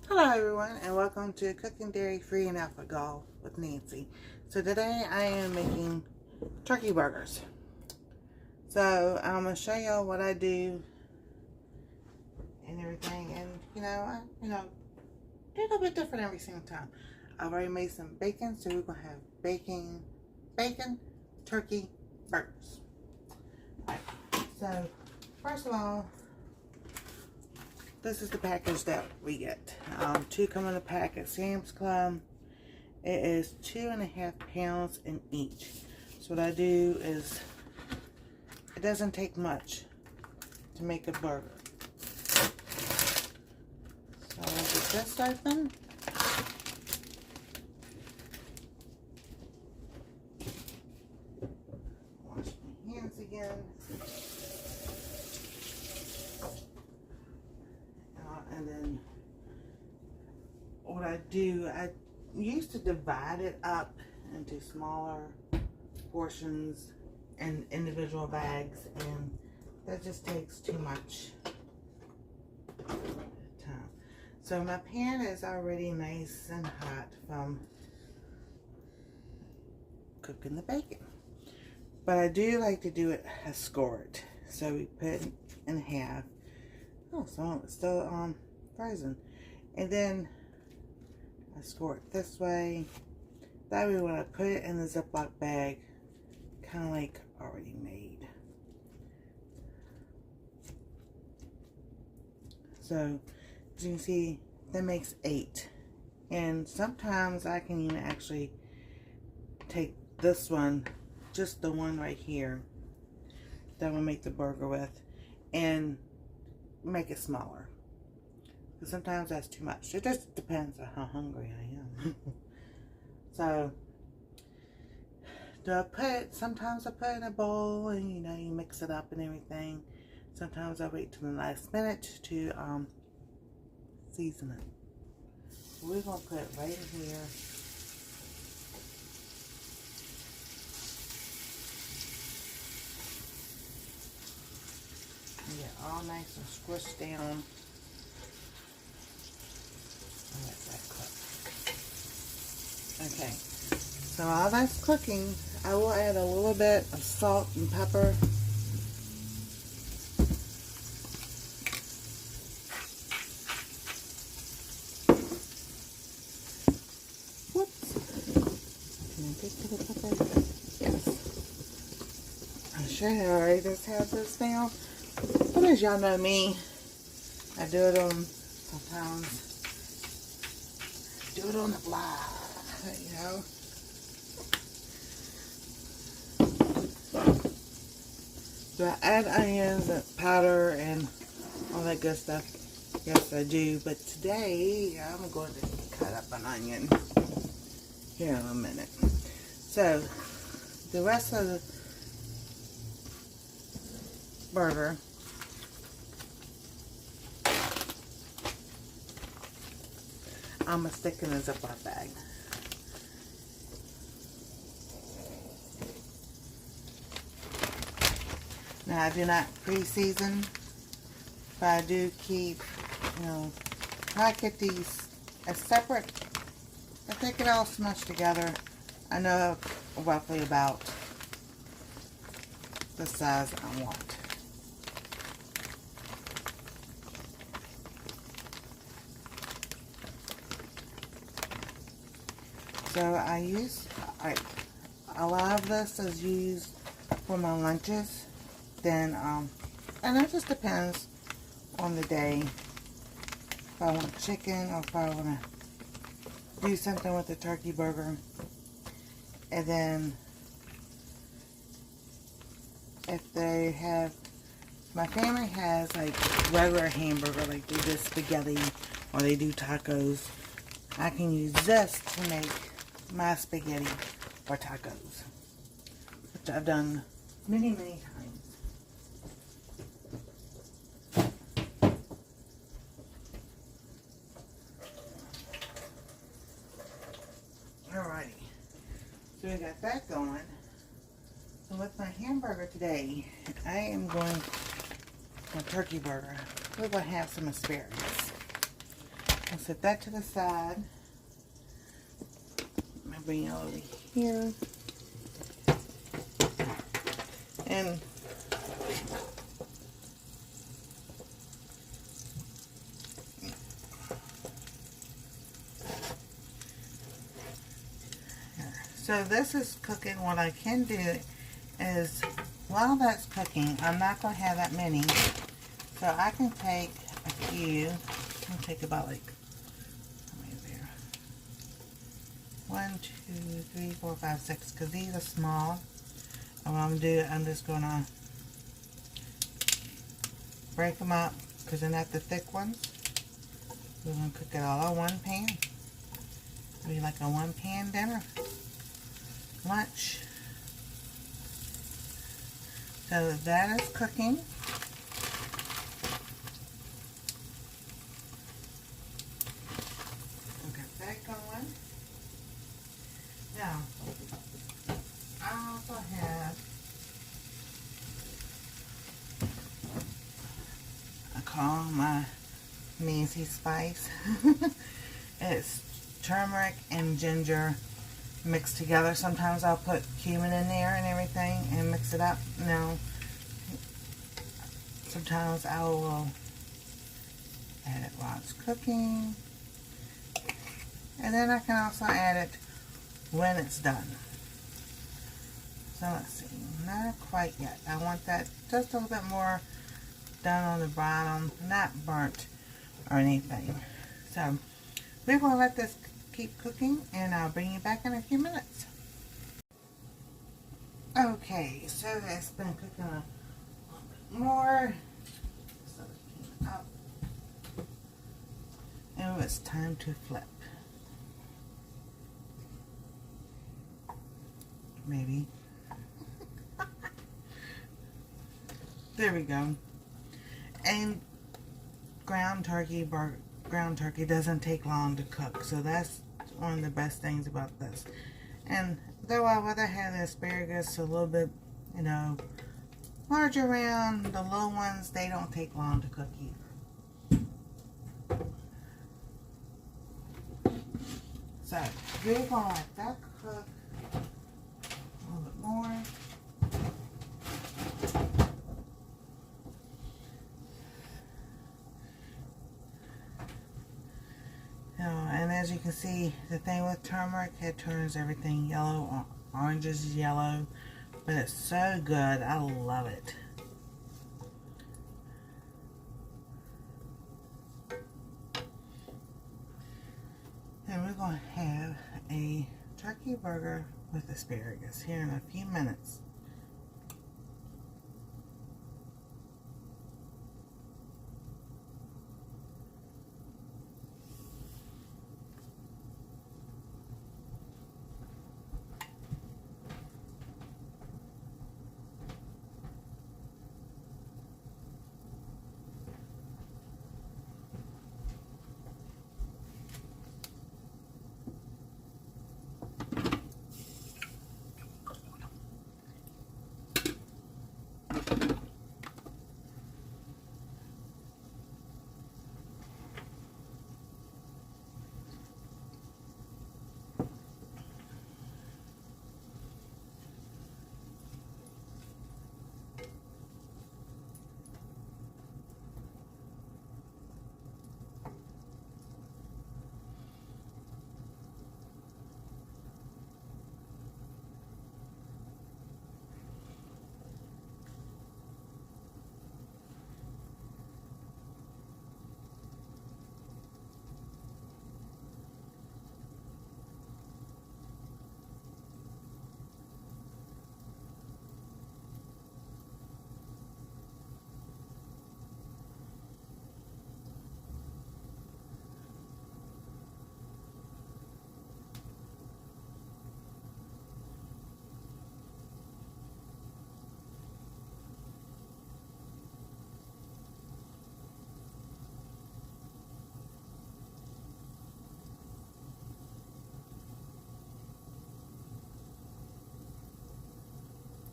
Hello everyone, and welcome to Cooking Dairy Free and Alpha Golf with Nancy. So today I am making turkey burgers. So I'm going to show y'all what I do and everything, and I do a little bit different every single time. I've already made some bacon, so we're going to have bacon turkey burgers. Alright, so first of all, this is the package that we get. 2 come in a pack at Sam's Club. It is 2.5 pounds in each. So what I do is, it doesn't take much to make a burger. So I'll get this open. Wash my hands again. And then what I do, I used to divide it up into smaller portions and individual bags, and that just takes too much time. So my pan is already nice and hot from cooking the bacon, but I do like to do it a squirt. So we put it in half. Oh, so it's still frozen. And then I squirt this way. That way when I put it in the Ziploc bag, kind of like already made. So, as you can see, that makes 8. And sometimes I can even actually take this one, just the one right here, that I'm going to make the burger with, and make it smaller, because sometimes that's too much. It just depends on how hungry I am. So sometimes I put in a bowl and you mix it up and everything. Sometimes I wait till the last minute to season it. We're gonna put it right in here. Get it all nice and squished down. And let that cook. Okay, so while that's cooking, I will add a little bit of salt and pepper. Whoops. Can I get to the pepper? Yes. I'm sure I already just have this now. But as y'all know me, I do it on, sometimes, do it on the fly, Do I add onions and powder and all that good stuff? Yes, I do. But today, I'm going to cut up an onion here in a minute. So, the rest of the burger, I'm going to stick in a Ziploc bag. Now, I do not pre-season, but I do keep, I get these as separate. I take it all smushed together. I know roughly about the size I want. So a lot of this is used for my lunches. Then, and it just depends on the day. If I want chicken or if I want to do something with the turkey burger. And then, if they have, my family has like regular hamburger, like they do spaghetti or they do tacos, I can use this to make my spaghetti or tacos, which I've done many times. Alrighty, so we got that going. So with my hamburger today, I am going for a turkey burger. We're going to have some asparagus. I'll set that to the side. I'm going to bring it over here. And so this is cooking. What I can do is, while that's cooking, I'm not going to have that many. So I can take a few. I'll take about like, how many there? 1, 2, 3, 4, 5, 6. Because these are small. And what I'm going to do, I'm just going to break them up. Because they're not the thick ones. We're going to cook it all in one pan. It'll be like a one-pan dinner. Lunch. So that is cooking. Get that going. Now, I also have, I call my Nancy spice. It's turmeric and ginger mixed together. Sometimes I'll put cumin in there and everything and mix it up. Now, sometimes I will add it while it's cooking. And then I can also add it when it's done. So let's see, not quite yet. I want that just a little bit more done on the bottom, not burnt or anything. So we're going to let this keep cooking, and I'll bring you back in a few minutes. Okay, so it's been cooking a little bit more. So it came up. And it's time to flip. Maybe. There we go. And ground turkey doesn't take long to cook, so that's one of the best things about this. And though I rather have the asparagus a little bit, you know, larger around, the little ones, they don't take long to cook either. So we're going to let that cook a little bit more. And as you can see, the thing with turmeric, it turns everything yellow. Orange is yellow, but it's so good. I love it. And we're going to have a turkey burger with asparagus here in a few minutes.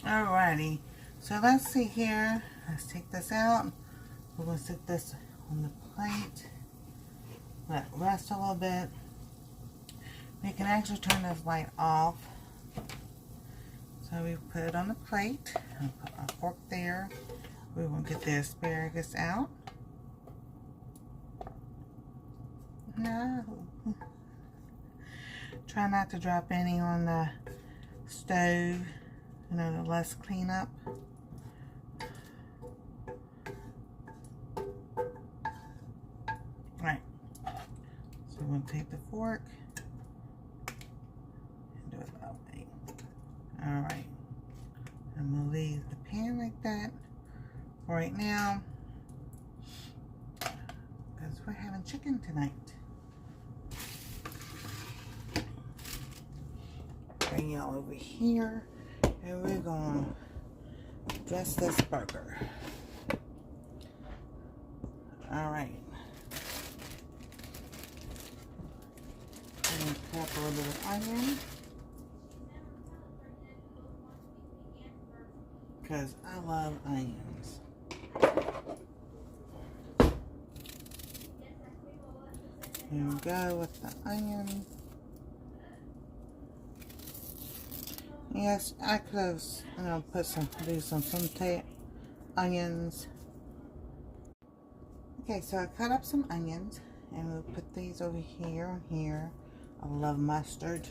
Alrighty, so let's see here. Let's take this out. We're going to stick this on the plate. let it rest a little bit. We can actually turn this light off. So we put it on the plate. And put a fork there. We will get the asparagus out. No. Try not to drop any on the stove. You know, the less cleanup. Right. So we're going to take the fork and do it that way. Alright. I'm going to leave the pan like that for right now. Because we're having chicken tonight. Bring y'all over here. And we're going to dress this burger. Alright. I'm going to cut up a little bit of onion. Because I love onions. Here we go with the onion. Yes, I could have, do some sauteed onions. Okay, so I cut up some onions and we'll put these over here on here. I love mustard.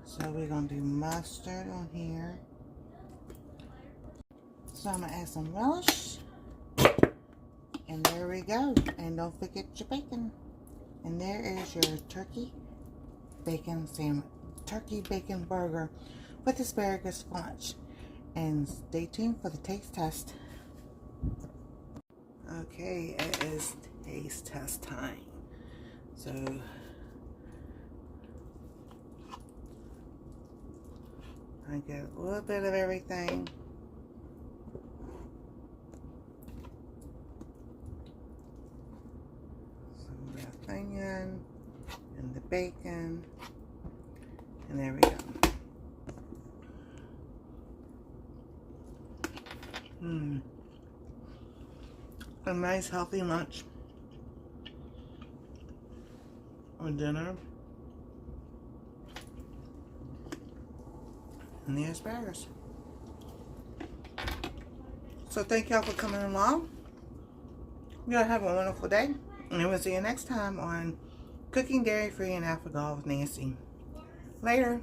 So we're going to do mustard on here. So I'm going to add some relish. And there we go. And don't forget your bacon. And there is your turkey bacon sandwich. Turkey bacon burger with asparagus for lunch. And stay tuned for the taste test. Okay, it is taste test time. So I get a little bit of everything. Some of the onion and the bacon. And there we go. A nice healthy lunch or dinner. And the asparagus. So thank y'all for coming along. Y'all have a wonderful day. And we'll see you next time on Cooking Dairy Free and Alpha-Gall with Nancy. Later.